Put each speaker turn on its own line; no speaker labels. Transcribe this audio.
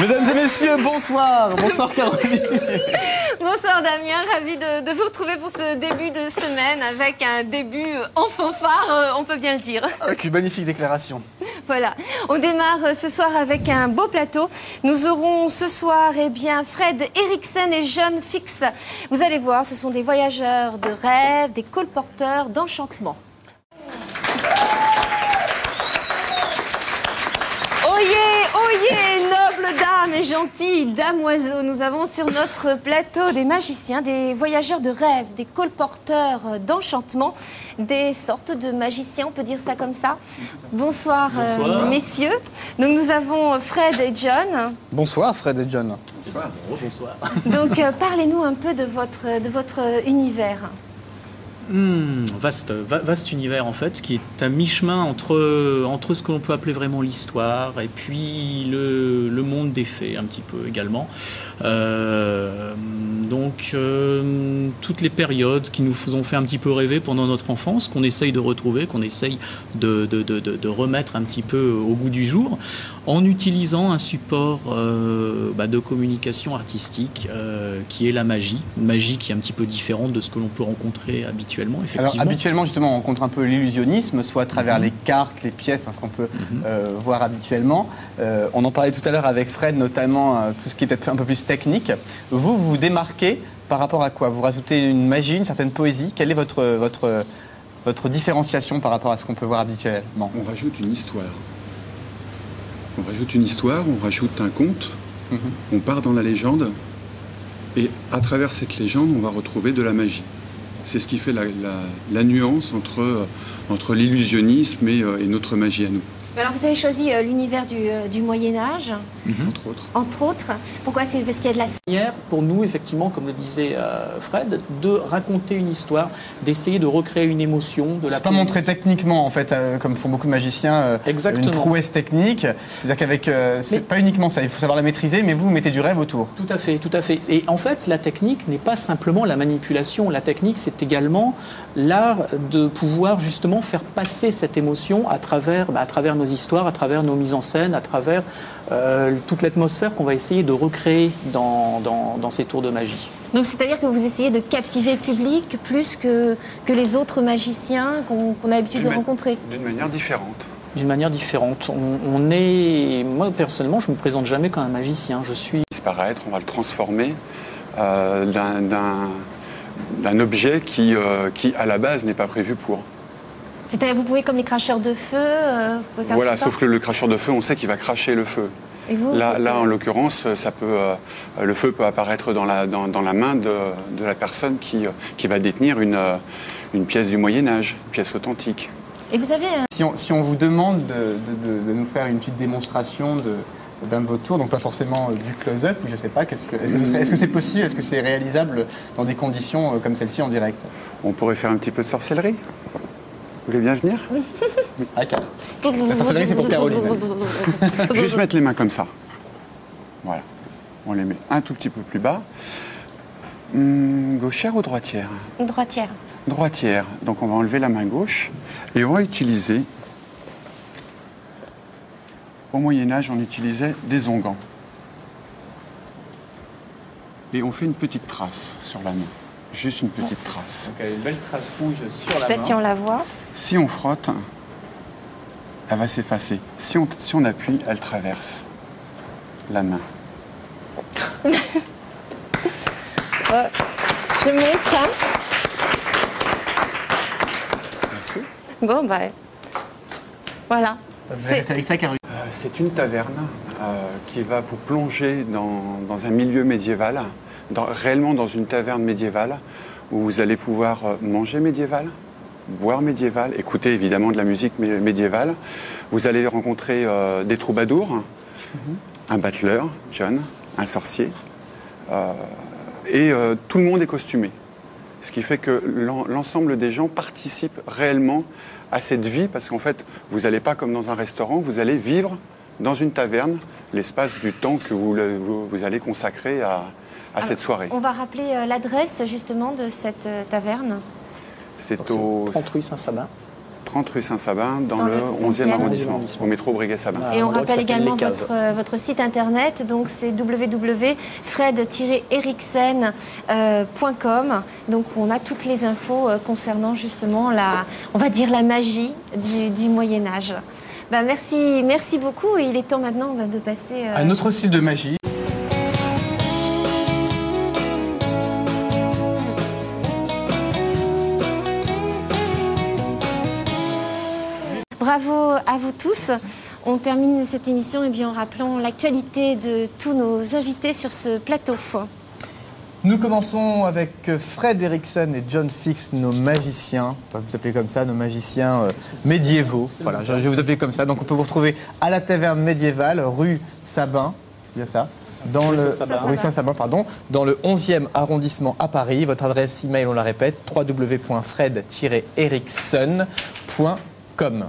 Mesdames et messieurs, bonsoir. Bonsoir Caroline.
Bonsoir Damien, ravi de vous retrouver pour ce début de semaine avec un début en fanfare, on peut bien le dire.
Avec une magnifique déclaration.
Voilà, on démarre ce soir avec un beau plateau. Nous aurons ce soir Fred Eriksen et John Fix. Vous allez voir, ce sont des voyageurs de rêve, des colporteurs d'enchantement. Oyez, noble dame et gentille dame oiseau, nous avons sur notre plateau des magiciens, des voyageurs de rêve, des colporteurs d'enchantement, des sortes de magiciens, on peut dire ça comme ça. Bonsoir, messieurs. Donc nous avons Fred et John.
Bonsoir Fred et John.
Bonsoir. Bonsoir.
Donc parlez-nous un peu de votre univers.
Vaste univers en fait, qui est à mi-chemin entre ce que l'on peut appeler vraiment l'histoire et puis le monde des fées un petit peu également. Toutes les périodes qui nous ont fait un petit peu rêver pendant notre enfance, qu'on essaye de retrouver, qu'on essaye de remettre un petit peu au goût du jour, en utilisant un support de communication artistique qui est la magie. Une magie qui est un petit peu différente de ce que l'on peut rencontrer habituellement.
Alors habituellement justement on rencontre un peu l'illusionnisme, soit à travers les cartes, les pièces, ce qu'on peut voir habituellement. On en parlait tout à l'heure avec Fred, notamment tout ce qui est peut-être un peu plus technique. Vous vous démarquez par rapport à quoi? Vous rajoutez une magie, une certaine poésie. Quelle est votre différenciation par rapport à ce qu'on peut voir habituellement?
On rajoute une histoire. On rajoute une histoire, on rajoute un conte, on part dans la légende, et à travers cette légende, on va retrouver de la magie. C'est ce qui fait la nuance entre l'illusionnisme et notre magie à nous.
Alors vous avez choisi l'univers du Moyen-Âge, entre autres. Pourquoi? C'est parce qu'il y a de la...
Manière pour nous, effectivement, comme le disait Fred, de raconter une histoire, d'essayer de recréer une émotion.
C'est pas montrer techniquement, en fait, comme font beaucoup de magiciens, une prouesse technique. C'est-à-dire qu'avec... c'est pas uniquement ça, il faut savoir la maîtriser, mais vous mettez du rêve autour.
Tout à fait, tout à fait. Et en fait, la technique n'est pas simplement la manipulation. La technique, c'est également l'art de pouvoir justement faire passer cette émotion à travers nos histoires, à travers nos mises en scène, à travers toute l'atmosphère qu'on va essayer de recréer dans ces tours de magie.
Donc c'est-à-dire que vous essayez de captiver le public plus que les autres magiciens qu'on a l'habitude de rencontrer?
D'une manière différente.
D'une manière différente. Moi, personnellement, je ne me présente jamais comme un magicien. Je suis...
Disparaître, on va le transformer d'un objet qui, à la base, n'est pas prévu pour.
C'est-à-dire, vous pouvez, comme les cracheurs de feu, vous pouvez faire
voilà,
tout ça?
Sauf que le cracheur de feu, on sait qu'il va cracher le feu.
Et vous,
là, en l'occurrence, le feu peut apparaître dans la main de la personne qui va détenir une pièce du Moyen-Âge, une pièce authentique.
Et vous avez...
Si on vous demande de nous faire une petite démonstration d'un de vos tours, donc pas forcément du close-up, je ne sais pas, est-ce que c'est possible, est-ce que c'est réalisable dans des conditions comme celle-ci en direct?
On pourrait faire un petit peu de sorcellerie. Vous voulez bien venir?
Oui.
Ah, la sorcellerie, c'est pour Caroline.
Juste mettre les mains comme ça. Voilà. On les met un tout petit peu plus bas. Gauchère ou droitière?
Droitière.
Droitière. Donc on va enlever la main gauche et on va utiliser... Au Moyen-Âge, on utilisait des onguents. Et on fait une petite trace sur la main. Juste une petite trace.
Donc elle a une belle trace rouge sur la main.
Je ne sais pas si on la voit.
Si on frotte, elle va s'effacer. Si on appuie, elle traverse la main.
Je montre. Hein.
Merci.
Bon, voilà.
Vous allez rester avec ça, Caroline?
C'est une taverne qui va vous plonger dans un milieu médiéval, réellement dans une taverne médiévale, où vous allez pouvoir manger médiéval, boire médiéval, écouter évidemment de la musique médiévale. Vous allez rencontrer des troubadours, un battleur, John, un sorcier, et tout le monde est costumé. Ce qui fait que l'ensemble des gens participent réellement à cette vie, parce qu'en fait, vous n'allez pas comme dans un restaurant, vous allez vivre dans une taverne l'espace du temps que vous allez consacrer à cette soirée.
On va rappeler l'adresse justement de cette taverne.
C'est au
30 rue Saint-Sabin.
30 rue Saint-Sabin, dans le 11e arrondissement, au métro Breguet-Sabin.
Et on
endroit qui
rappelle
s'appelle
également
Les Caves.
votre site internet, donc c'est www.fred-eriksen.com. Donc on a toutes les infos concernant justement on va dire la magie du Moyen-Âge. Ben merci beaucoup. Et il est temps maintenant de passer
Un autre style de magie.
Bravo à vous tous. On termine cette émission en rappelant l'actualité de tous nos invités sur ce plateau.
Nous commençons avec Fred Eriksen et John Fix, nos magiciens. On va vous appeler comme ça, nos magiciens médiévaux. Voilà, je vais vous appeler comme ça. Donc on peut vous retrouver à la taverne médiévale, rue Sabin, c'est bien ça, rue Saint-Sabin, pardon, dans le 11e arrondissement à Paris. Votre adresse email, on la répète, www.fred-eriksen.com.